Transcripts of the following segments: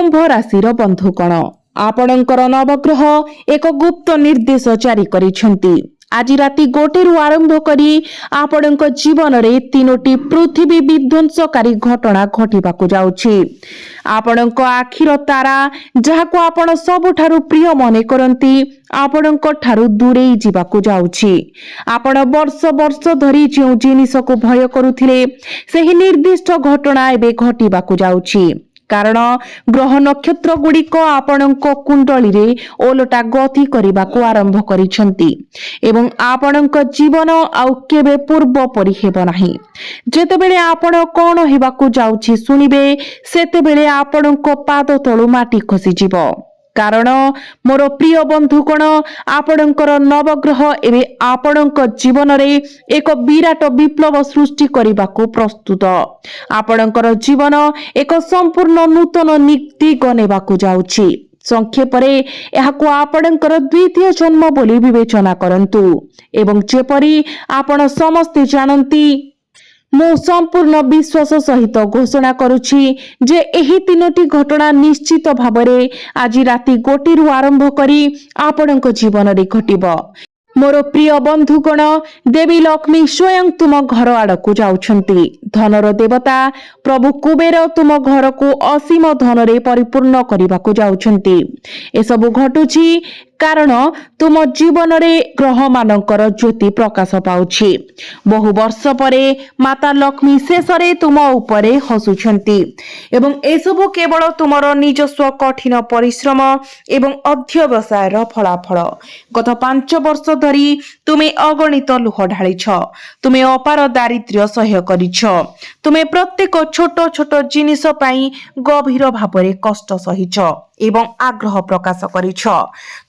कुंभ राशि बंधुगण आपणकर नवग्रह एक गुप्त निर्देश जारी करिसेंती। आज राति 1 आरंभ करी आपण जीवन रे 3टी पृथ्वी विध्वंसकारी घटना घटिबाकु जाउछि। आपणक आखिर तारा जहाको आपण सबुठारु प्रिय मने करंती आपणक ठारु दूरेई जिबाकु जाउछि। आपण वर्ष वर्ष धरी जे जिनिसको भय करुथिले सेही निर्दिष्ट घटना एबे घटिबाकु जाउछि। कारण ग्रह नक्षत्र गुड़िक आपणक कुंडली रे ओलटा गति करबाकू आरंभ करिसेंती एवं आपणक जीवन आउ केबे पूर्व परि हेबो नाही। जेतेबेले आपण कोन हेबाकू जाउछि सुनिबे सेतेबेले आपणक पाद तळु माटी खसी जिवो। कारण मोर प्रिय बंधुगण आपणकर नवग्रह एवं आपणक जीवन रे एक विराट विप्लव सृष्टि करबाकू प्रस्तुत। आपणकर जीवन एक संपूर्ण नूतन नीति गनेबाकू जाउछि। संक्षेपरे एहाकू आपणकर द्वितीय जन्म बोली विवेचना करंतु एवं जेपरी आपण समस्ते जानंती मु संपूर्ण विश्वास सहित घोषणा करुछि जे एही 3टी घटना निश्चित भावरे आज राति 1 आरंभ करी आपणक जीवन रे घटिबो। मोर प्रिय बंधुगण देवी लक्ष्मी स्वयं तुम घर आड़कू जाउछंती। धनर देवता प्रभु कुबेर तुम घर को असीम धन रे परिपूर्ण करबाकू जाउछंती। ए सब घटुछि कारण तुम जीवन रे ग्रह मानकर ज्योति प्रकाश पाउछि। बहु वर्ष परे माता लक्ष्मी शेषरे तुम उपरे हसुछंती एवं ए सब केवल तुमर निजस्व कठिन परिश्रम एवं अध्यवसायर फलाफल। गत 5 वर्ष धरी तुमे अगणित लुह ढालिछ, तुमे अपार दारिद्र्य सह्य करिछ, तुमे प्रत्येक छोट छोट जिनिस पई गभीर भावरे कष्ट सहिछ एवं आग्रह प्रकाश करिछ।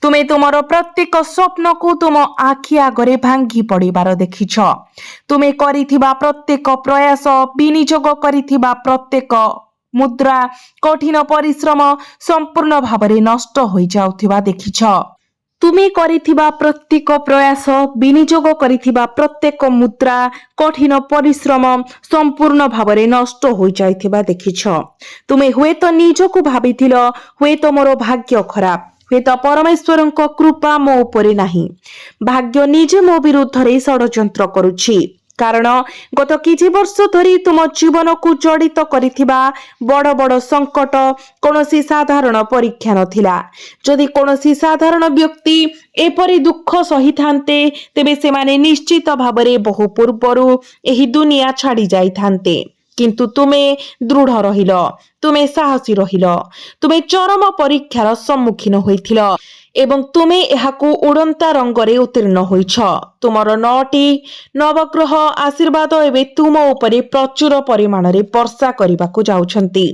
तुमे तुमर प्रत्येक स्वप्न को तुम आखि आगरे भांगी पड़िबार देखिछ। तुमे करिथिबा प्रत्येक प्रयास विनियोग करिथिबा प्रत्येक मुद्रा कठिन परिश्रम संपूर्ण भावरे नष्ट होई जाउथिबा देखिछ। तुमे करिथिबा प्रत्येक प्रयास विनियोग करिथिबा प्रत्येक मुद्रा कठिन परिश्रम संपूर्ण भावरे नष्ट होई जाइथिबा देखिछ। तुमे हुएत निजको भाबिथिल हुएत मोर भाग्य खराब, हुएत परमेश्वरक कृपा मो उपरे नाही, भाग्य निजे मो विरुद्ध रे षडयंत्र करुछि। कारण गत किछि वर्ष धरी तुम जीवन को जड़ित करिथिबा बड़ बड़ संकट कोनोसी साधारण परीक्षा नथिला। जदि कोनोसी साधारण व्यक्ति एपरि दुख सही थांते तेबे सेमाने निश्चित भावरे बहु पूर्वरु एही दुनिया छाड़ी जाई थांते। किंतु तुमे दृढ़ रहिल, तुमे साहसी रहिल, तुमे चरम परीक्षार सम्मुखीन होइथिल एवं तुमे एहाकू उड़ंता रंगरे उत्तीर्ण होइछ। तुमर 9टी नवग्रह आशीर्वाद एवं तुम उपरे प्रचुर परिमाण रे वर्षा करबाकू जाउछंती।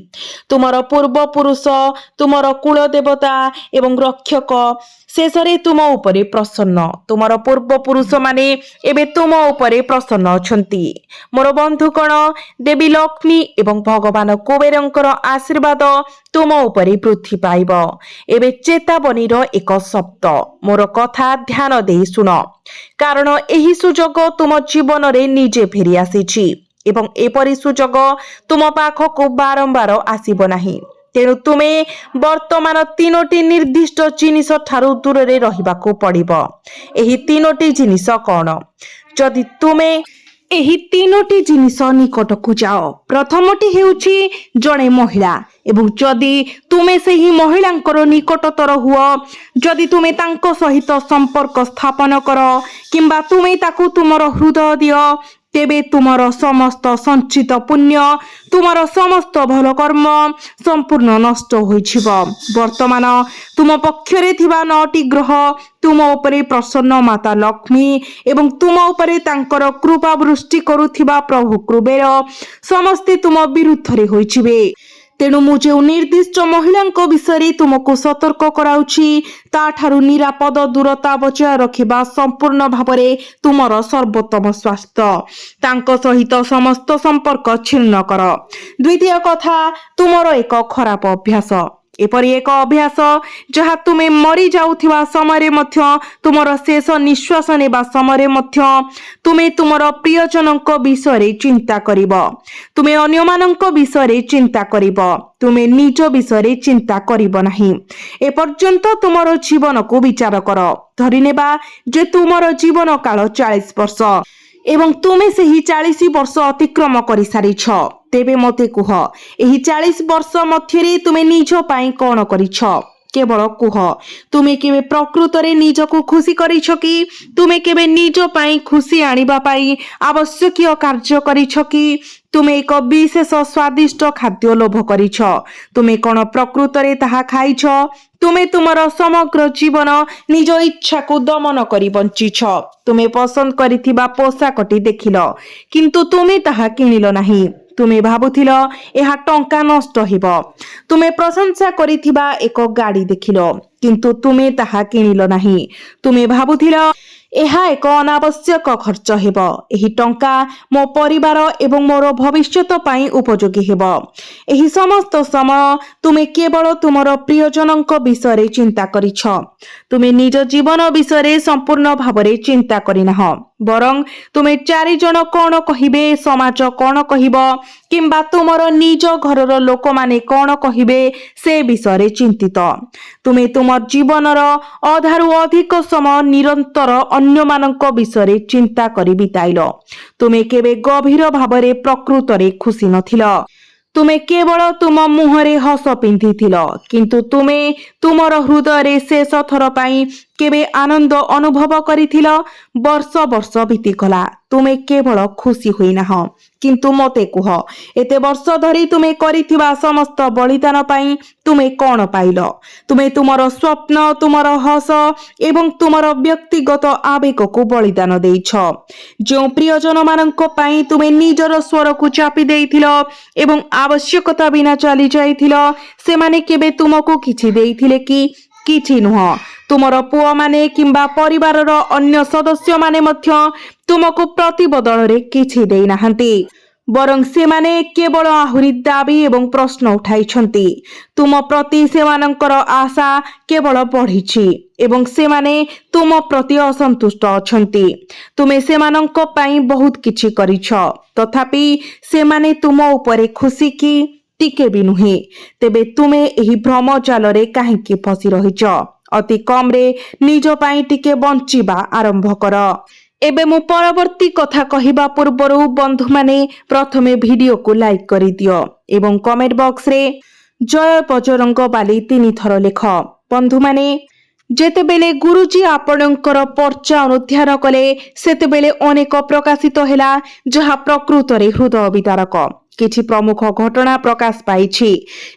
तुमर पूर्व पुरुष, तुमर कुल देवता एवं रक्षक शेषरे तुम उपरे प्रसन्न। तुमर पूर्व पुरुष माने एबे तुम उपरे प्रसन्न अछंती। मोर बंधुगण देवी लक्ष्मी एवं भगवान कुबेरंकर आशीर्वाद तुम उपरे वृद्धि पाइब। एबे चेतावनीर एक शब्द मोर कथा ध्यान दे सुन, कारण एही सुजोग तुम जीवन रे निजे फेरी आसीछि एवं एपरि सुजोग तुम पाखको बारंबार आसीब नाही। तेणु तुमे वर्तमान 3टी निर्दिष्ट जिनिस ठारू दूर रे रहिबाकू पड़िबो। एही 3टी जिनिस कोन? जदि तुमे एही 3टी जिनिस निकट को जाओ, प्रथमटी हेउछि जणे महिला एवं जदि तुमे सेही महिलांकर निकटतर हुओ, जदि तुमे तांको सहित संपर्क स्थापन कर किंबा तुमे ताकू तुमर हृदय दियो तेबे तुमर समस्त संचित पुण्य, तुमर समस्त भल कर्म संपूर्ण नष्ट होइछिबो। वर्तमान तुम पक्षरे थिबा 9टी ग्रह तुम उपरे प्रसन्न माता लक्ष्मी एवं तुम उपरे तांकर कृपा वृष्टि करुथिबा प्रभु कुबेर समस्ते तुम विरुद्ध रे होइछिबे। तेणु मु जो निर्दिष्ट महिला विषय तुमको सतर्क कराउछि ताठारु निरापद दूरता बचाय रखिबा संपूर्ण भावरे तुमर सर्वोत्तम स्वास्थ्य, तांको सहित समस्त संपर्क छिन्न कर। द्वितीय कथा तुमर एक खराब अभ्यास एपरि एक अभ्यास जहाँ तुमे मरी जाउथिबा समय मध्य तुमर शेष निश्वास नेबा समय मध्य तुमे तुमर प्रियजनक विषय चिंता करिब। तुमे अन्यमानक विषय चिंता करिब, तुमे निज विषय चिंता करिब नाही। ए पर्यंत तुमर जीवन को विचार कर। धरिनेबा जे तुमर जीवन काल 40 वर्ष एवं तुमे सेही 40 वर्ष अतिक्रम कर सारिछ। तेबे मते कुह, एही 40 वर्ष मध्यरे तुमे निज पाई कोन करिछ? केवल कुह, तुमे केबे प्रकृत रे निज को खुशी करिछ कि? तुमे केबे निज पाई खुशी आनिबा पाई आवश्यकीय कार्य करिछ कि? तुमे एक विशेष स्वादिष्ट खाद्य लोभ करिछ? तुमे कोन प्रकृत रे ताहा खाइछ? तुमे तुमर समग्र जीवन निज इच्छा को दमन करी बंचिछ। तुमे पसंद करिथिबा पोशाकटी देखिल, किंतु तुमे ताहा किनिल नाही। तुमे भाबुथिल एहा टंका नष्ट हिब। तुमे प्रशंसा करिथिबा एक गाड़ी देखिल, किंतु तुमे ताहा किनिल नाही। तुमे भाबुथिल एहा एक अनावश्यक खर्च हेब। एही टंका मो परिवार एवं मोर भविष्यत पाई उपयोगी हेब। एही समस्त समय तुमे केवल तुमर प्रियजनक विषय चिंता करिछ। तुमे निज जीवन विषय संपूर्ण भावरे चिंता करिनाह, बरं तुमे 4 जन कोन कहिबे, समाज कोन कहिब, किंबा तुमर निज घरर लोक माने कोन कहिबे से विषय चिंतित। तुमे तुमर जीवनर अधारु अधिक समय निरंतर अन्य मानक विषय चिंता करी बिताइल। तुमे केबे गभीर भावरे प्रकृत रे खुशी नथिल। तुमे केवल तुम मुहरे हस पिंधिथिल, किंतु तुमे तुमर हृदय रे शेष थर पाई केबे आनंद अनुभव करिथिल? वर्ष वर्ष बीतीगला, तुमे केवल खुशी होइनाह। किंतु मते कुह, एते वर्ष धरी तुमे करिथिबा समस्त बलिदान पाई तुमे कोन पाइल? तुमे तुमर स्वप्न, तुमर हस एवं तुमर व्यक्तिगत आवेग को बलिदान देइछ। जो प्रियजन मानक पाई तुमे निजर स्वर को चापी देइथिल एवं आवश्यकता बिना चली जाइथिल, सेमाने केबे तुमको किछि देइथिले कि? किछि नुह। तुमर पुआ माने किंबा परिवारर अन्य सदस्य माने मध्य तुमको प्रतिबदल रे किछि देइ नाहंती, बरं सेमाने केवल आहुरी दाबी एवं प्रश्न उठाइछंती। तुम प्रति सेमानंकर आशा केवल बढ़िछि एवं सेमाने तुम प्रति असंतुष्ट अछंती। तुमे सेमानंक पाई बहुत किछि करिछ, तथापि सेमाने तुम उपरे खुशी कि? टिके भी नुहे। तेबे तुमे एही भ्रम जाल रे काहेकि फसी रहिछ? अति कम रे निज पाई टिके बंचिबा आरंभ कर। एबे मु परवर्ती कथा कहिबा पूर्वरु बंधु माने प्रथमे वीडियो को लाइक करि दियो एवं कमेंट बॉक्स रे जय बजरंग बाली 3 थर लेख। बंधु माने जेतेबेले गुरुजी आपणकर पर्चा अनुध्यान कले सेतेबेले अनेक प्रकाशित हेला जहा प्रकृत रे हृदय विदारक किछि प्रमुख घटना प्रकाश पाइछि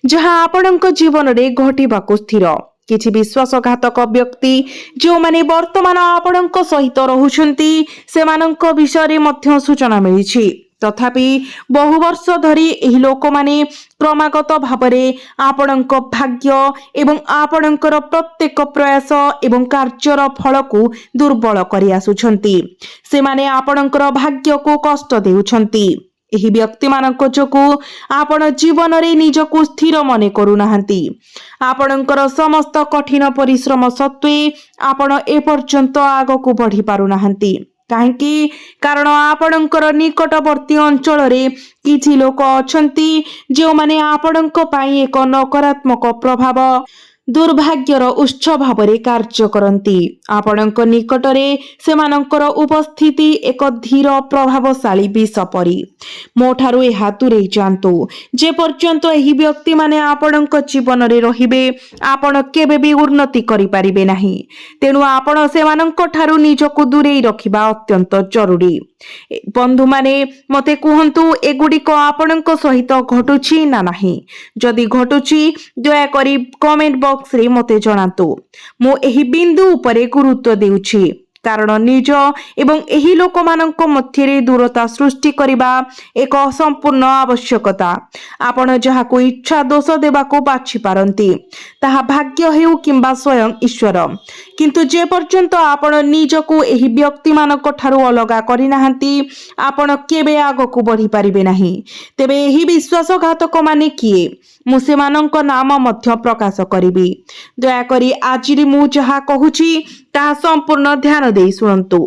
जहा आपणक जीवन रे घटिबाकु स्थिर। किछि विश्वासघातक व्यक्ति जो माने वर्तमान आपणक सहित रहुछंती सेमानक विषय मध्य सूचना मिलिछि। तथापि बहु वर्ष धरी एही लोक माने क्रमागत भावरे आपणक भाग्य एवं आपणकर प्रत्येक प्रयास एवं कार्यर फल को दुर्बल करि आसुछंती। सेमाने आपणकर भाग्य को कष्ट देउछंती। एही व्यक्ति मानक जोगु आपण जीवन रे निजको स्थिर मने करू नाहंती। आपणकर समस्त कठिन परिश्रम सत्वे आपण ए पर्यंत आगको बढ़ी पारू नाहंती। काहेकि कारण आपणकर निकटवर्ती अंचल रे किछि लोक अछंती जो माने आपणक पाई एक नकारात्मक प्रभाव दुर्भाग्यर उच्च भावरे कार्य करती। आपणक निकटरे सेमानकर उपस्थिति एक धीर प्रभावशाली विष परी। मोठारु एहा दूरेई जांतु। जे पर्यंत एही व्यक्ति माने आपणक जीवन रे रहिबे आपण केबे भी उन्नति करि परिबे नाही। तेनु आपण सेमानक ठारु निजको दूरेई रखिबा अत्यंत जरूरी। बंधु माने मते कुहंतु एगुडी को आपणक सहित घटुछि ना नाही। जदि घटुछि दया करी कमेंट बॉक्स रे मते जणातु। मो एही बिंदु उपरे गुरुत्व देउछि। कारण निज एवं एही लोकमानंक मध्यरे दूरता सृष्टि करिबा एक संपूर्ण आवश्यकता। आपण जहाको इच्छा दोष देबाको बाछि पारंती ताहा भाग्य हेउ किंबा स्वयं ईश्वर, किंतु जे पर्यंत आपण निजको एही व्यक्ति मानक ठारू अलगा करि नाहंती आपण केबे आगको बढ़ी पारिबे नाही। तेबे एही विश्वासघातक माने किए मु सेमानंक नाम मध्य प्रकाश करिबी। दयाकरी आजिरी मु जहा कहुछि ताहा संपूर्ण ध्यान देई सुनंतु,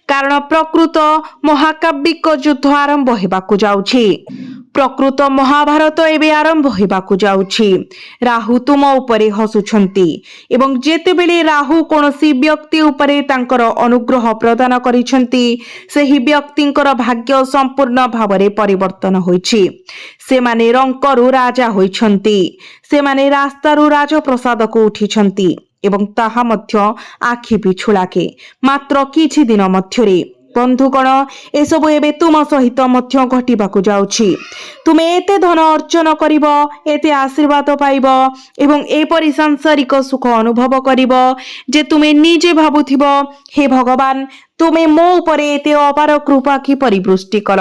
कारण प्रकृत महाकाव्यिक युद्ध आरंभ हेबाकु जाउछि। प्रकृत महाभारत एबे आरंभ हेबाकु जाउछि। राहु तुम उपरे हसुछंती एवं जेतेबेले राहु कोनोसी व्यक्ति उपरे तांकर अनुग्रह प्रदान करिछंती सेही व्यक्तिंकर भाग्य संपूर्ण भावरे परिवर्तन होइछि। सेमाने रंकरु राजा होइछंती, सेमाने रास्तारु राजप्रसाद को उठिछंती एवं ताहा मध्य आखि पिछुलाके मात्र किछि दिन मध्यरे। बंधुगण एसबु एबे तुम सहित मध्य घटिबाकु जाउछि। तुमे एते धन अर्जन करिब, एते आशीर्वाद पाइब एवं एपरि सांसारिक सुख अनुभव करिब जे तुमे निजे भाबुथिब हे भगवान तुमे मो उपरे एते अपार कृपा कि परिवृष्टि कर।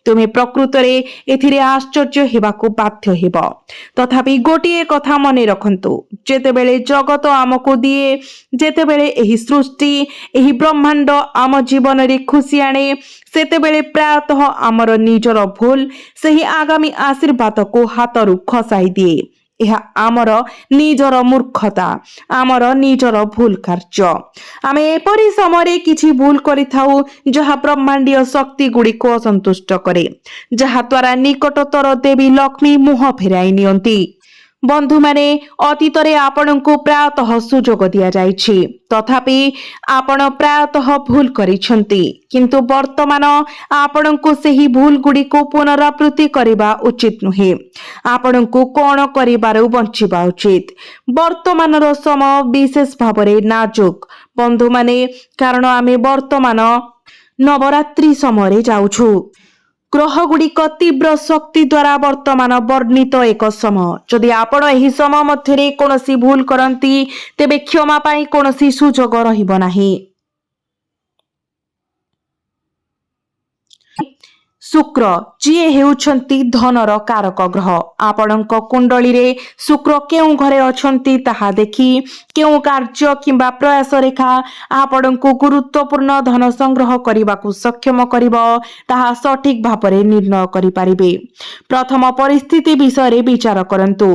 तुमे प्रकृतरे एथिरे आश्चर्य हेबाकु बाध्य हेब। तथापि गोटिए कथा मने रखंतु, जेतेबेले जगत आमको दिए, जेतेबेले एही सृष्टि एही ब्रह्मांड आम जीवन रे खुशी आने, सेतेबेले प्रायतः आमर निजर भूल सेही आगामी आशीर्वाद को हातरु खसाई दिए। यह आमर निजर मूर्खता, आमर निजर भूल कार्य। आमे एपरि समय किछि भूल करिथाउ जहा ब्रह्मांडीय शक्ति गुडी को असंतुष्ट करे, जहा द्वारा निकटतर देवी लक्ष्मी मुह फेराई नियंती। बंधु माने अतीतरे आपणको प्रायतः सुजोग दिया जाइछि, तथापि आपण प्रायतः भूल करिछंती, किंतु वर्तमान आपणको सेही भूल गुडी को पुनरावृत्ति करिबा उचित नुहे। आपणको कोन करिबारु बंचिबा उचित। वर्तमानर समय विशेष भावरे नाजुक बंधु माने, कारण आमे वर्तमान नवरात्रि समय जाउछु। ग्रह गुड़िक तीव्र शक्ति द्वारा वर्तमान वर्णित एक समय। जदि आपण एही समय मध्यरे कोनोसी भूल करंती तेबे क्षमा पाई कोनोसी सुजोग रहिबो नाही। शुक्र जीए हेउछंती धनर कारक ग्रह। आपणक कुंडली रे शुक्र केउ घरे अछंती ताहा देखि केउ कार्य किंबा प्रयास रेखा आपणको गुरुत्वपूर्ण धन संग्रह करिबाकु सक्षम करिबो ताहा सठिक भाବରେ निर्णय करि पारिबे। प्रथम परिस्थिति विषय विचार करंतु।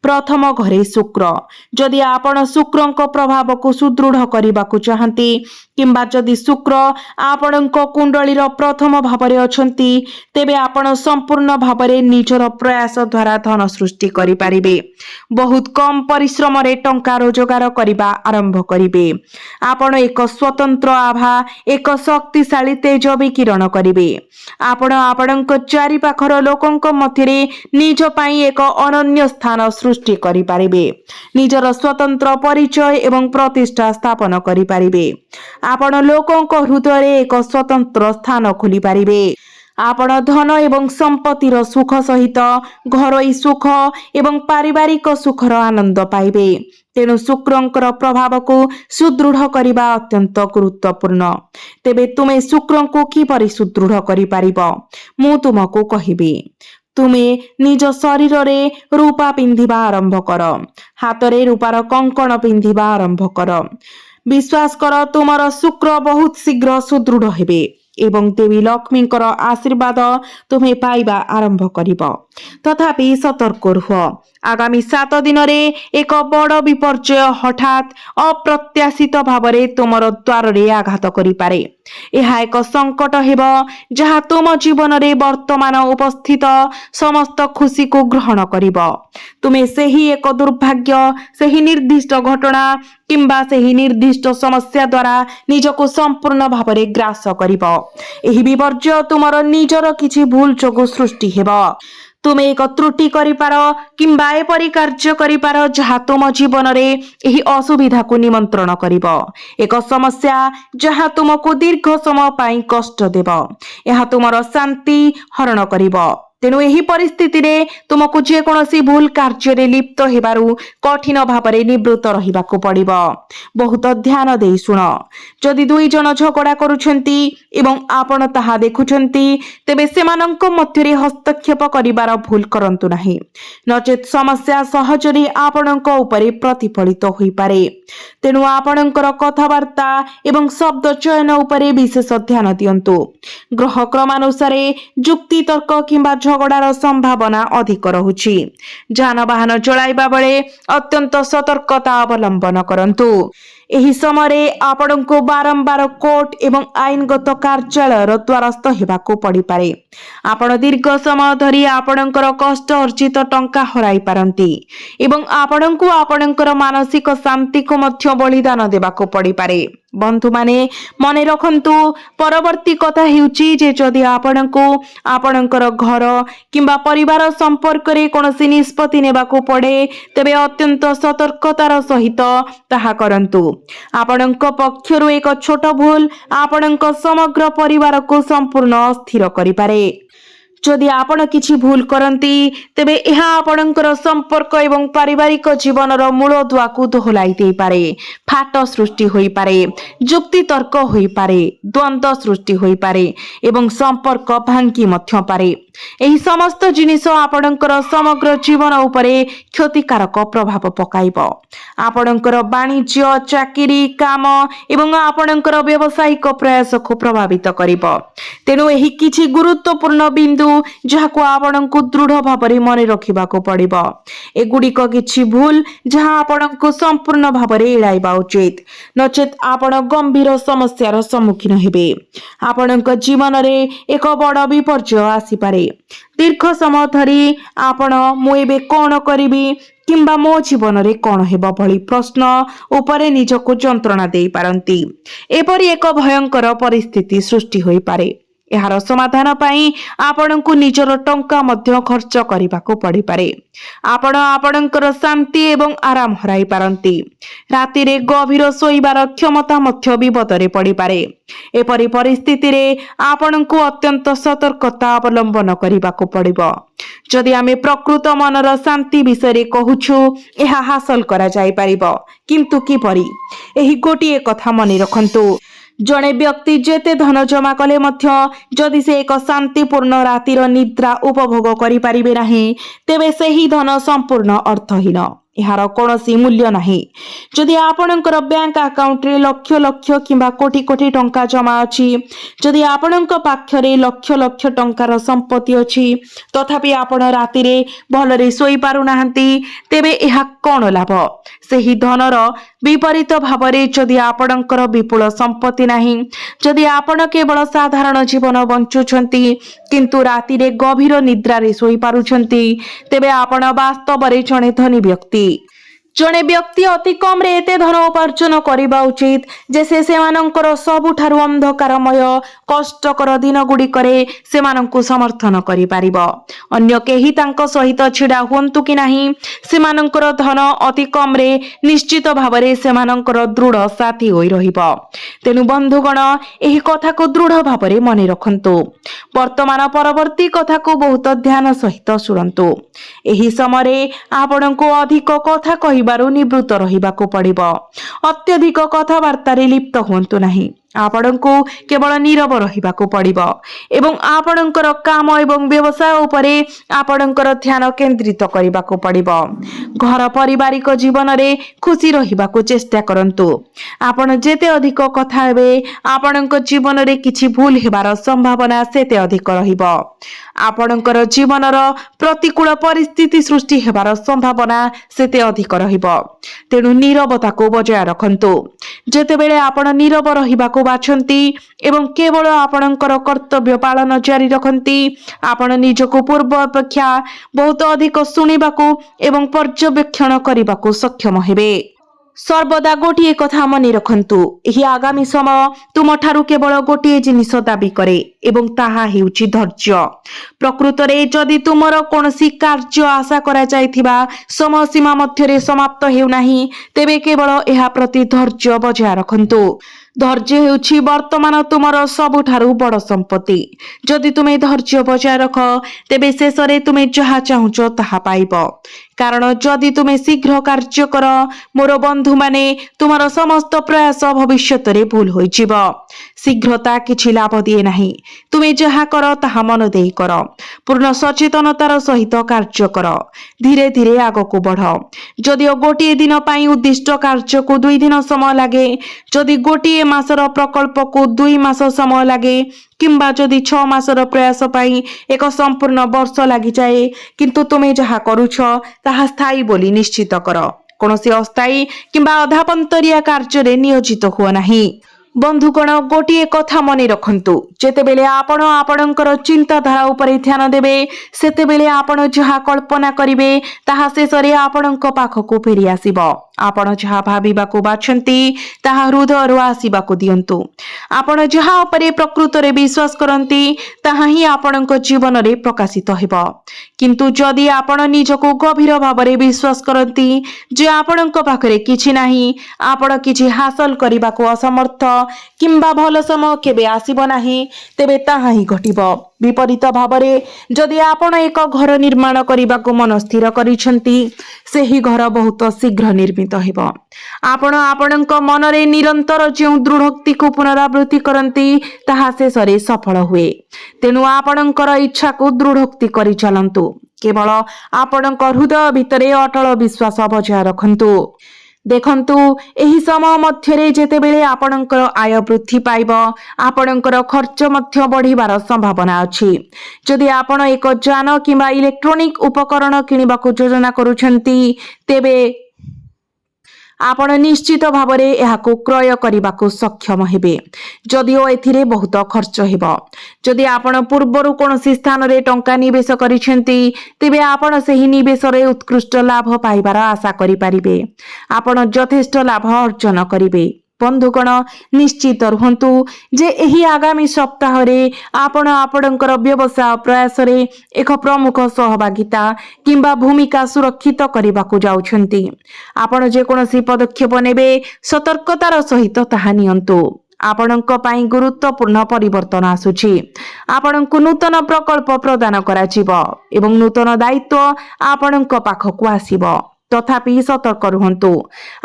प्रथम घरे शुक्र, जदि आपण शुक्रंक प्रभाव को सुदृढ़ करिबाकु चाहंती किंबा जदि शुक्र आपणको कुंडली रो प्रथम भाବରେ अछंती तेबे आपण संपूर्ण भाବରେ निजर प्रयास द्वारा धन सृष्टि करि पारिबे। बहुत कम परिश्रम रे टंका रोजगार करिबा आरंभ करिबे। आपण एक स्वतंत्र आभा, एक शक्तिशाली तेज विकिरण करिबे। आपण आपणक चारि पाखर लोकंक मध्यरे निज पई एक अनन्य स्थान सृष्टि करि पारिबे। निजर स्वतंत्र परिचय एवं प्रतिष्ठा स्थापन करि पारिबे। आपण लोकंक हृदय रे एक स्वतंत्र स्थान खोली पारिबे। आपण धन एवं संपत्तिर सुख सहित घरोई सुख एवं पारिवारिक सुखर आनंद पाइबे। तेणु शुक्रंकर प्रभाव को सुदृढ़ करने अत्यंत गुरुत्वपूर्ण। तेबे तुमे शुक्रं को किपरि सुदृढ़ करि पारिबो मु तुमको कहिबी। तुमे निज शरीर रे रूपा पिंधिबा आरंभ कर, हाथ रे रूपार कंकण पिंधिबा आरंभ कर। विश्वास कर तुमर शुक्र बहुत शीघ्र सुदृढ़ हेबे एवं देवी लक्ष्मींकर आशीर्वाद तुम्हें पाइबा आरंभ करिब। तथापि सतर्क रुह। आगामी 7 दिन रे एक बड़ विपर्यय हठात अप्रत्याशित भावरे तुमर द्वार रे आघात करि पारे। यह एक संकट हेब जहा तुम जीवन रे वर्तमान उपस्थित समस्त खुशी को ग्रहण करिब। तुमे सेही एक दुर्भाग्य, सेही निर्दिष्ट घटना किंबा सेही निर्दिष्ट समस्या द्वारा निजको संपूर्ण भावरे ग्रास करिब। एही विपर्यय तुमर निजर किछि भूल जोगु सृष्टि हेब। तुमे एक त्रुटि करिपार किंबा एपरि कार्य करिपार जहा तुम जीवन रे एही असुविधा को निमंत्रण करिब। एक समस्या जहा तुमको दीर्घ समय पाई कष्ट देब। यह तुमर शांति हरण करिब। तेणु एही परिस्थिति रे तुमको जेकोसी भूल कार्य रे लिप्त हेबारु कठिन भावरे निवृत्त रहिबाको पड़िबो। बहुत ध्यान देई सुन। जदि दुई जन झगड़ा करुछंती एवं आपण ताहा देखुछंती तेबे सेमानंक मध्यरे हस्तक्षेप करिबार भूल करंतु नाही, नचेत समस्या सहजरे आपणक उपरे प्रतिफलित होई पारे। तेणु आपणकर कथावार्ता एवं शब्द चयन उपरे विशेष ध्यान दियंतु। ग्रह क्रमानुसार जुक्ति तर्क किंबा झगड़ार संभावना अधिक रहुछि। जानवाहन चलाइबा बेले अत्यंत सतर्कता अवलंबन करंतु। एही समय आपणको बारंबार कोर्ट एवं आईनगत कार्यालय द्वारस्थ हेबाको पड़ी पारे। आपण दीर्घ समय धरी आपणकर कष्ट अर्जित टंका हराई पारंती एवं आपणको आपणकर मानसिक शांति को मध्य बलिदान देबाको पड़ी पारे। बंधु माने मने रखंतु, परवर्ती कथा हेउची जे जदि आपणको आपणकर घर किंबा परिवार संपर्क रे कोनोसी निष्पत्ति नेबाको पड़े तेबे अत्यंत सतर्कतार सहित ताहा करंतु। आपणक पक्षरु एक छोट भूल आपणक समग्र परिवार को संपूर्ण अस्थिर करि पारे। जदि आपण किछि भूल करंती तेबे एहा आपणकर संपर्क एवं पारिवारिक जीवनर मूलदुआ को दोहलाई दे पारे। फाट सृष्टि होई पारे, जुक्ति तर्क होई पारे, द्वंद्व सृष्टि होई पारे एवं संपर्क भांगी मध्य पारे। एही समस्त जिनिस आपणकर समग्र जीवन उपरे क्षतिकारक प्रभाव पकाइबो। आपणकर वाणिज्य, चाकरी, काम एवं आपणकर व्यावसायिक प्रयास को प्रभावित करिबो। तेणु एही किछि गुरुत्वपूर्ण बिंदु जहाको आपणको दृढ़ भावरे मने रखिबाको पड़िबो। एगुड़िक किछि भूल जहा आपणको संपूर्ण भावरे एड़ाइबा उचित, नचेत आपण गंभीर समस्यार सम्मुखीन हेबे। आपणक जीवन रे एक बड़ विपर्जय आसी पारे। दीर्घ समय धरी आपण मु एबे कोन करिबी किंबा मो जीवन रे कोन हेबो भली प्रश्न उपरे निजको जंत्रणा देई पारंती। एपरि एक भयंकर परिस्थिति सृष्टि होई पारे। एहार समाधान पाई आपणको निजर टंका मध्य खर्च करिबाको पड़ी पारे। आपण आपणकर शांति एवं आराम हराई पारंती। राति रे गभीर सोइबार क्षमता मध्य विपदरे पड़ी पारे। एपरि परिस्थिति रे आपणको अत्यंत सतर्कता अवलंबन करिबाको पड़िबो। जदि आमे प्रकृत मनर शांति विषय रे कहूछु एहा हासिल करा जाई पारिबो, किंतु किपरि? एही गोटिए कथा मने रखंतु, जड़े व्यक्ति जेते धन जमा कले मध्य जदि से एक शांतिपूर्ण रातिर निद्रा उपभोग करि परिबे नाही तेबे सेही धन संपूर्ण अर्थहीन। एहार कोनोसी मूल्य नाही। जदि आपणकर बैंक अकाउंट रे लक्ष लक्ष किंबा कोटी कोटी टंका जमा अछि, जदि आपणक पाखरे लक्ष लक्ष टंकार संपत्ति अछि तथापि आपण राति रे भलरे सोई पारु नाहंती तेबे एहा कोन लाभ? सेही धनर विपरीत भावरे जदि आपणकर विपुल संपत्ति नाही, जदि आपण केवल साधारण जीवन बंचुछंती किंतु राति रे गभीर निद्रा रे सोई पारुछंती तेबे आपण वास्तव रे जणे धनी व्यक्ति। जड़े व्यक्ति अति कम रे एते धन उपार्जन करिबा उचित जे से सेमानंकर सबुठारु अंधकारमय कष्टकर दिन गुड़िकरे सेमानंकु समर्थन करि पारिबो। अन्य केही तांको सहित छिडा हुंतु कि नाही, सेमानंकर धन अति कम रे निश्चित भावरे सेमानंकर दृढ़ साथी होई रहिबो। तेनु बंधुगण एही कथा को दृढ़ भावरे मने रखंतु। वर्तमान परवर्ती कथा को बहुत ध्यान सहित सुनंतु। एही समय आपणको अधिक कथा कहिबारु निवृत्त रहिबाको पड़िबो। अत्यधिक कथावार्ता रे लिप्त हुंतु नाही। आपणको केवल नीरव रहिबाको पड़िबो एवं आपणकर काम एवं व्यवसाय उपरे आपणकर ध्यान केंद्रित करिबाको पड़िबो। घर पारिवारिक जीवन रे खुशी रहिबाको चेष्टा करंतु। आपण जेते अधिक कथा हेबे आपणक जीवन रे किछि भूल हेबार संभावना सेते अधिक रहिबो। आपणकर जीवनर प्रतिकूल परिस्थिति सृष्टि हेबार संभावना सेते अधिक रहिबो। तेणु नीरवता को बजाय रखंतु। जेतेबेले आपण नीरव रहिबाको बाछंती एवं केवल आपणकर कर्तव्य पालन जारी रखंती आपण निजको पूर्व अपेक्षा बहुत अधिक सुनिबाको एवं पर्यवेक्षण करिबाको सक्षम हेबे। सर्वदा गोटिए कथा मने रखंतु, एही आगामी समय तुम ठारू केवल गोटिए जिनिस दाबी करे एवं ताहा हेउची धैर्य। प्रकृत रे जदि तुमर कोनसी कार्य आशा करा जायथिबा समय सीमा मध्यरे समाप्त हेउ नाही तेबे केवल एहा प्रति धैर्य बजाय रखंतु। ଧୈର୍ଯ୍ୟ ହେଉଛି ବର୍ତ୍ତମାନ ତୁମର ସବୁଠାରୁ ବଡ଼ ସମ୍ପତ୍ତି। ଯଦି ତୁମେ ଧୈର୍ଯ୍ୟ ବଜାୟ ରଖ, ତେବେ ଶେଷରେ ତୁମେ ଯାହା ଚାହୁଁଛ ତାହା ପାଇବ। କାରଣ ଯଦି ତୁମେ ଶୀଘ୍ର କାର୍ଯ୍ୟ କର, ମୋର ବନ୍ଧୁମାନେ, ତୁମର ସମସ୍ତ ପ୍ରୟାସ ଭବିଷ୍ୟତରେ ଭୁଲ ହୋଇଯିବ। ଶୀଘ୍ରତା କିଛି ଲାଭ ଦିଏ ନାହିଁ। ତୁମେ ଯାହା କର ତାହା ମନ ଦେଇ କର। ପୂର୍ଣ୍ଣ ସଚେତନତାର ସହିତ କାର୍ଯ୍ୟ କର। ଧୀରେ ଧୀରେ ଆଗକୁ ବଢ଼। ଯଦିଓ ଗୋଟିଏ ଦିନ ପାଇଁ ଉଦ୍ଦିଷ୍ଟ କାର୍ଯ୍ୟକୁ 2 ଦିନ ସମୟ ଲାଗେ, ଯଦି ଗୋଟିଏ ମାସର ପ୍ରକଳ୍ପକୁ 2 ମାସ ସମୟ ଲାଗେ, କିମ୍ବା ଯଦି 6 ମାସର ପ୍ରୟାସ ପାଇଁ ଏକ ସମ୍ପୂର୍ଣ୍ଣ ବର୍ଷ ଲାଗିଯାଏ, କିନ୍ତୁ ତୁମେ ଯାହା କରୁଛ ତାହା ସ୍ଥାୟୀ ବୋଲି ନିଶ୍ଚିତ କର। କୌଣସି ଅସ୍ଥାୟୀ କିମ୍ବା ଅଧାପନ୍ତରିଆ କାର୍ଯ୍ୟରେ ନିୟୋଜିତ ହୁଅ ନାହିଁ। ବନ୍ଧୁଗଣ, ଗୋଟିଏ କଥା ମନେ ରଖନ୍ତୁ, ଯେତେବେଳେ ଆପଣ ଆପଣଙ୍କର ଚିନ୍ତାଧାରା ଉପରେ ଧ୍ୟାନ ଦେବେ, ସେତେବେଳେ ଆପଣ ଯାହା କଳ୍ପନା କରିବେ ତାହା ଶେଷରେ ଆପଣଙ୍କ ପାଖକୁ ଫେରି ଆସିବ। ଆପଣ ଯାହା ଭାବିବାକୁ ବାଛନ୍ତି ତାହା ହୃଦୟରୁ ଆସିବାକୁ ଦିଅନ୍ତୁ। ଆପଣ ଯାହା ଉପରେ ପ୍ରକୃତରେ ବିଶ୍ୱାସ କରନ୍ତି ତାହା ହିଁ ଆପଣଙ୍କ ଜୀବନରେ ପ୍ରକାଶିତ ହେବ। କିନ୍ତୁ ଯଦି ଆପଣ ନିଜକୁ ଗଭୀର ଭାବରେ ବିଶ୍ୱାସ କରନ୍ତି ଯେ ଆପଣଙ୍କ ପାଖରେ କିଛି ନାହିଁ, ଆପଣ କିଛି ହାସଲ କରିବାକୁ ଅସମର୍ଥ, କିମ୍ବା ଭଲ ସମୟ କେବେ ଆସିବ ନାହିଁ, ତେବେ ତାହା ହିଁ ଘଟିବ। ବିପରୀତ ଭାବରେ, ଯଦି ଆପଣ ଏକ ଘର ନିର୍ମାଣ କରିବାକୁ ମନ ସ୍ଥିର କରିଛନ୍ତି, ସେହି ଘର ବହୁତ ଶୀଘ୍ର ନିର୍ମିତ ହେବ। ଆପଣ ଆପଣଙ୍କ ମନରେ ନିରନ୍ତର ଯେଉଁ ଦୃଢ଼ୋକ୍ତିକୁ ପୁନରାବୃତ୍ତି କରନ୍ତି ତାହା ଶେଷରେ ସଫଳ ହୁଏ। ତେଣୁ ଆପଣଙ୍କର ଇଚ୍ଛାକୁ ଦୃଢ଼ୋକ୍ତି କରି ଚାଲନ୍ତୁ। କେବଳ ଆପଣଙ୍କ ହୃଦୟ ଭିତରେ ଅଟଳ ବିଶ୍ୱାସ ବଜାୟ ରଖନ୍ତୁ। ଦେଖନ୍ତୁ, ଏହି ସମୟ ମଧ୍ୟରେ ଯେତେବେଳେ ଆପଣଙ୍କର ଆୟ ବୃଦ୍ଧି ପାଇବ, ଆପଣଙ୍କର ଖର୍ଚ୍ଚ ମଧ୍ୟ ବଢ଼ିବାର ସମ୍ଭାବନା ଅଛି। ଯଦି ଆପଣ ଏକ ଯାନ କିମ୍ବା ଇଲେକ୍ଟ୍ରୋନିକ୍ ଉପକରଣ କିଣିବାକୁ ଯୋଜନା କରୁଛନ୍ତି, ତେବେ ଆପଣ ନିଶ୍ଚିତ ଭାବରେ ଏହାକୁ କ୍ରୟ କରିବାକୁ ସକ୍ଷମ ହେବେ, ଯଦିଓ ଏଥିରେ ବହୁତ ଖର୍ଚ୍ଚ ହେବ। ଯଦି ଆପଣ ପୂର୍ବରୁ କୌଣସି ସ୍ଥାନରେ ଟଙ୍କା ନିବେଶ କରିଛନ୍ତି, ତେବେ ଆପଣ ସେହି ନିବେଶରେ ଉତ୍କୃଷ୍ଟ ଲାଭ ପାଇବାର ଆଶା କରିପାରିବେ। ଆପଣ ଯଥେଷ୍ଟ ଲାଭ ଅର୍ଜନ କରିବେ। ବନ୍ଧୁଗଣ, ନିଶ୍ଚିତ ରୁହନ୍ତୁ ଯେ ଏହି ଆଗାମୀ ସପ୍ତାହରେ ଆପଣ ଆପଣଙ୍କର ବ୍ୟବସାୟ ପ୍ରୟାସରେ ଏକ ପ୍ରମୁଖ ସହଭାଗିତା କିମ୍ବା ଭୂମିକା ସୁରକ୍ଷିତ କରିବାକୁ ଯାଉଛନ୍ତି। ଆପଣ ଯେକୌଣସି ପଦକ୍ଷେପ ନେବେ, ସତର୍କତାର ସହିତ ତାହା ନିଅନ୍ତୁ। ଆପଣଙ୍କ ପାଇଁ ଗୁରୁତ୍ୱପୂର୍ଣ୍ଣ ପରିବର୍ତ୍ତନ ଆସୁଛି। ଆପଣଙ୍କୁ ନୂତନ ପ୍ରକଳ୍ପ ପ୍ରଦାନ କରାଯିବ ଏବଂ ନୂତନ ଦାୟିତ୍ୱ ଆପଣଙ୍କ ପାଖକୁ ଆସିବ। ତଥାପି ସତର୍କ ରୁହନ୍ତୁ।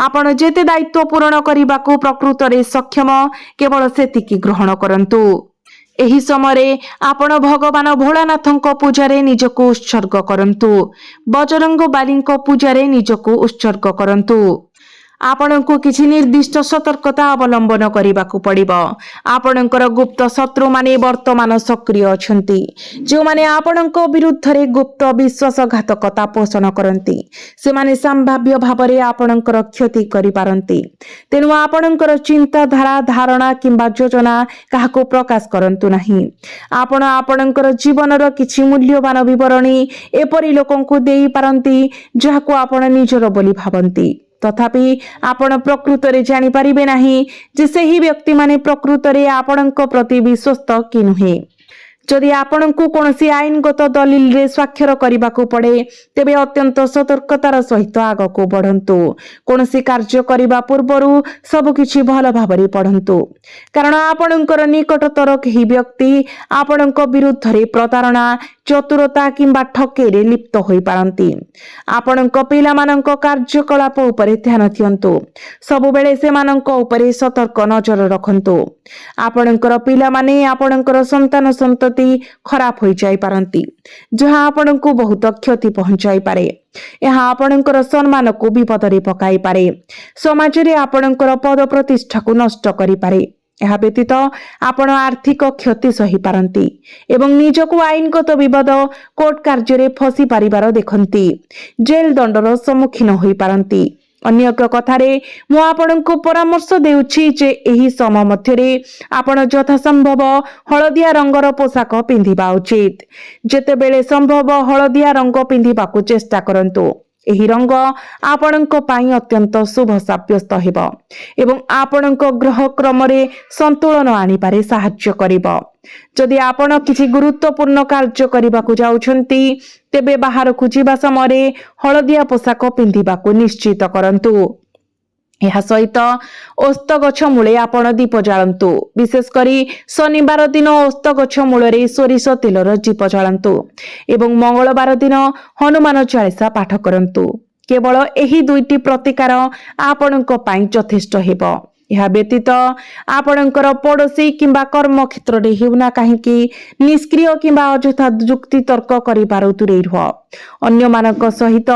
ଆପଣ ଯେତେ ଦାୟିତ୍ୱ ପୂରଣ କରିବାକୁ ପ୍ରକୃତରେ ସକ୍ଷମ, କେବଳ ସେତିକି ଗ୍ରହଣ କରନ୍ତୁ। ଏହି ସମୟରେ ଆପଣ ଭଗବାନ ଭୋଳାନାଥଙ୍କ ପୂଜାରେ ନିଜକୁ ଉତ୍ସର୍ଗ କରନ୍ତୁ। ବଜରଙ୍ଗବାଲୀଙ୍କ ପୂଜାରେ ନିଜକୁ ଉତ୍ସର୍ଗ କରନ୍ତୁ। ଆପଣଙ୍କୁ କିଛି ନିର୍ଦ୍ଦିଷ୍ଟ ସତର୍କତା ଅବଲମ୍ବନ କରିବାକୁ ପଡ଼ିବ। ଆପଣଙ୍କର ଗୁପ୍ତ ଶତ୍ରୁମାନେ ବର୍ତ୍ତମାନ ସକ୍ରିୟ ଅଛନ୍ତି, ଯେଉଁମାନେ ଆପଣଙ୍କ ବିରୁଦ୍ଧରେ ଗୁପ୍ତ ବିଶ୍ୱାସଘାତକତା ପୋଷଣ କରନ୍ତି। ସେମାନେ ସମ୍ଭାବ୍ୟ ଭାବରେ ଆପଣଙ୍କର କ୍ଷତି କରିପାରନ୍ତି। ତେଣୁ ଆପଣଙ୍କର ଚିନ୍ତାଧାରା, ଧାରଣା କିମ୍ବା ଯୋଜନା କାହାକୁ ପ୍ରକାଶ କରନ୍ତୁ ନାହିଁ। ଆପଣ ଆପଣଙ୍କର ଜୀବନର କିଛି ମୂଲ୍ୟବାନ ବିବରଣୀ ଏପରି ଲୋକଙ୍କୁ ଦେଇପାରନ୍ତି ଯାହାକୁ ଆପଣ ନିଜର ବୋଲି ଭାବନ୍ତି। ତଥାପି ଆପଣ ପ୍ରକୃତରେ ଜାଣିପାରିବେ ନାହିଁ ଯେ ସେହି ବ୍ୟକ୍ତିମାନେ ପ୍ରକୃତରେ ଆପଣଙ୍କ ପ୍ରତି ବିଶ୍ୱସ୍ତ କି ନୁହେଁ। ଯଦି ଆପଣଙ୍କୁ କୌଣସି ଆଇନଗତ ଦଲିଲରେ ସ୍ୱାକ୍ଷର କରିବାକୁ ପଡ଼େ, ତେବେ ଅତ୍ୟନ୍ତ ସତର୍କତାର ସହିତ ଆଗକୁ ବଢ଼ନ୍ତୁ। କୌଣସି କାର୍ଯ୍ୟ କରିବା ପୂର୍ବରୁ ସବୁକିଛି ଭଲ ଭାବରେ ପଢ଼ନ୍ତୁ, କାରଣ ଆପଣଙ୍କର ନିକଟତର କେହି ବ୍ୟକ୍ତି ଆପଣଙ୍କ ବିରୁଦ୍ଧରେ ପ୍ରତାରଣା, ଚତୁରତା କିମ୍ବା ଠକେଇରେ ଲିପ୍ତ ହୋଇପାରନ୍ତି। ଆପଣଙ୍କ ପିଲାମାନଙ୍କ କାର୍ଯ୍ୟକଳାପ ଉପରେ ଧ୍ୟାନ ଦିଅନ୍ତୁ। ସବୁବେଳେ ସେମାନଙ୍କ ଉପରେ ସତର୍କ ନଜର ରଖନ୍ତୁ। ଆପଣଙ୍କର ପିଲାମାନେ, ଆପଣଙ୍କର ସନ୍ତାନ ସନ୍ତତି ଖରାପ ହୋଇଯାଇପାରନ୍ତି, ଯାହା ଆପଣଙ୍କୁ ବହୁତ କ୍ଷତି ପହଞ୍ଚାଇପାରେ। ଏହା ଆପଣଙ୍କର ସମ୍ମାନକୁ ବିପଦରେ ପକାଇପାରେ, ସମାଜରେ ଆପଣଙ୍କର ପଦ ପ୍ରତିଷ୍ଠାକୁ ନଷ୍ଟ କରିପାରେ। ଏହା ବ୍ୟତୀତ ଆପଣ ଆର୍ଥିକ କ୍ଷତି ସହିପାରନ୍ତି ଏବଂ ନିଜକୁ ଆଇନଗତ ବିବାଦ, କୋର୍ଟ କାର୍ଯ୍ୟରେ ଫସି ପାରିବାର ଦେଖନ୍ତି, ଜେଲ୍ ଦଣ୍ଡର ସମ୍ମୁଖୀନ ହୋଇପାରନ୍ତି। ଅନ୍ୟ ଏକ କଥାରେ, ମୁଁ ଆପଣଙ୍କୁ ପରାମର୍ଶ ଦେଉଛି ଯେ ଏହି ସମୟ ମଧ୍ୟରେ ଆପଣ ଯଥାସମ୍ଭବ ହଳଦିଆ ରଙ୍ଗର ପୋଷାକ ପିନ୍ଧିବା ଉଚିତ। ଯେତେବେଳେ ସମ୍ଭବ ହଳଦିଆ ରଙ୍ଗ ପିନ୍ଧିବାକୁ ଚେଷ୍ଟା କରନ୍ତୁ। ଏହି ରଙ୍ଗ ଆପଣଙ୍କ ପାଇଁ ଅତ୍ୟନ୍ତ ଶୁଭ ସାବ୍ୟସ୍ତ ହେବ ଏବଂ ଆପଣଙ୍କ ଗ୍ରହ କ୍ରମରେ ସନ୍ତୁଳନ ଆଣିବାରେ ସାହାଯ୍ୟ କରିବ। ଯଦି ଆପଣ କିଛି ଗୁରୁତ୍ୱପୂର୍ଣ୍ଣ କାର୍ଯ୍ୟ କରିବାକୁ ଯାଉଛନ୍ତି, ତେବେ ବାହାରକୁ ଯିବା ସମୟରେ ହଳଦିଆ ପୋଷାକ ପିନ୍ଧିବାକୁ ନିଶ୍ଚିତ କରନ୍ତୁ। ଏହା ସହିତ ଓସ୍ତ ଗଛ ମୂଳେ ଆପଣ ଦୀପ ଜାଳନ୍ତୁ। ବିଶେଷ କରି ଶନିବାର ଦିନ ଓସ୍ତ ଗଛ ମୂଳରେ ସୋରିଷ ତେଲର ଦୀପ ଜାଳନ୍ତୁ ଏବଂ ମଙ୍ଗଳବାର ଦିନ ହନୁମାନ ଚାଳିଶା ପାଠ କରନ୍ତୁ। କେବଳ ଏହି ଦୁଇଟି ପ୍ରତିକାର ଆପଣଙ୍କ ପାଇଁ ଯଥେଷ୍ଟ ହେବ। ଏହା ବ୍ୟତୀତ ଆପଣଙ୍କର ପଡ଼ୋଶୀ କିମ୍ବା କର୍ମକ୍ଷେତ୍ରରେ ହେଉନା କାହିଁକି ନିଷ୍କ୍ରିୟ କିମ୍ବା ଅଯଥା ଯୁକ୍ତି ତର୍କ କରିବାରୁ ଦୂରେଇ ରୁହ। ଅନ୍ୟମାନଙ୍କ ସହିତ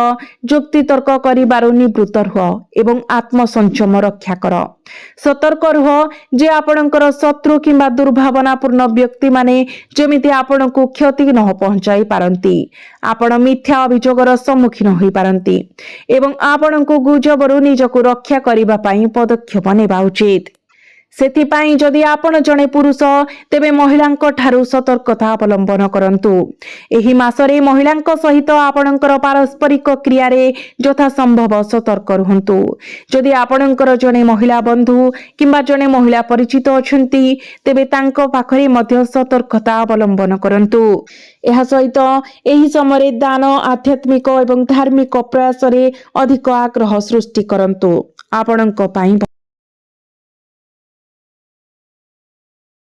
ଯୁକ୍ତି ତର୍କ କରିବାରୁ ନିବୃତ୍ତ ରୁହ ଏବଂ ଆତ୍ମସଂଯମ ରକ୍ଷା କର। ସତର୍କ ରୁହ ଯେ ଆପଣଙ୍କର ଶତ୍ରୁ କିମ୍ବା ଦୁର୍ଭାବନାପୂର୍ଣ୍ଣ ବ୍ୟକ୍ତିମାନେ ଯେମିତି ଆପଣଙ୍କୁ କ୍ଷତି ନ ପହଞ୍ଚାଇ ପାରନ୍ତି। ଆପଣ ମିଥ୍ୟା ଅଭିଯୋଗର ସମ୍ମୁଖୀନ ହୋଇପାରନ୍ତି ଏବଂ ଆପଣଙ୍କୁ ଗୁଜବରୁ ନିଜକୁ ରକ୍ଷା କରିବା ପାଇଁ ପଦକ୍ଷେପ ନେବା ଉଚିତ। ସେଥିପାଇଁ ଯଦି ଆପଣ ଜଣେ ପୁରୁଷ ତେବେ ମହିଳାଙ୍କ ଠାରୁ ସତର୍କତା ଅବଲମ୍ବନ କରନ୍ତୁ। ଏହି ମାସରେ ମହିଳାଙ୍କ ସହିତ ଆପଣଙ୍କର ପାରସ୍ପରିକ କ୍ରିୟାରେ ଯଥାସମ୍ଭବ ସତର୍କ ରୁହନ୍ତୁ। ଯଦି ଆପଣଙ୍କର ଜଣେ ମହିଳା ବନ୍ଧୁ କିମ୍ବା ଜଣେ ମହିଳା ପରିଚିତ ଅଛନ୍ତି ତେବେ ତାଙ୍କ ପାଖରେ ମଧ୍ୟ ସତର୍କତା ଅବଲମ୍ବନ କରନ୍ତୁ। ଏହା ସହିତ ଏହି ସମୟରେ ଦାନ, ଆଧ୍ୟାତ୍ମିକ ଏବଂ ଧାର୍ମିକ ପ୍ରୟାସରେ ଅଧିକ ଆଗ୍ରହ ସୃଷ୍ଟି କରନ୍ତୁ। ଆପଣଙ୍କ ପାଇଁ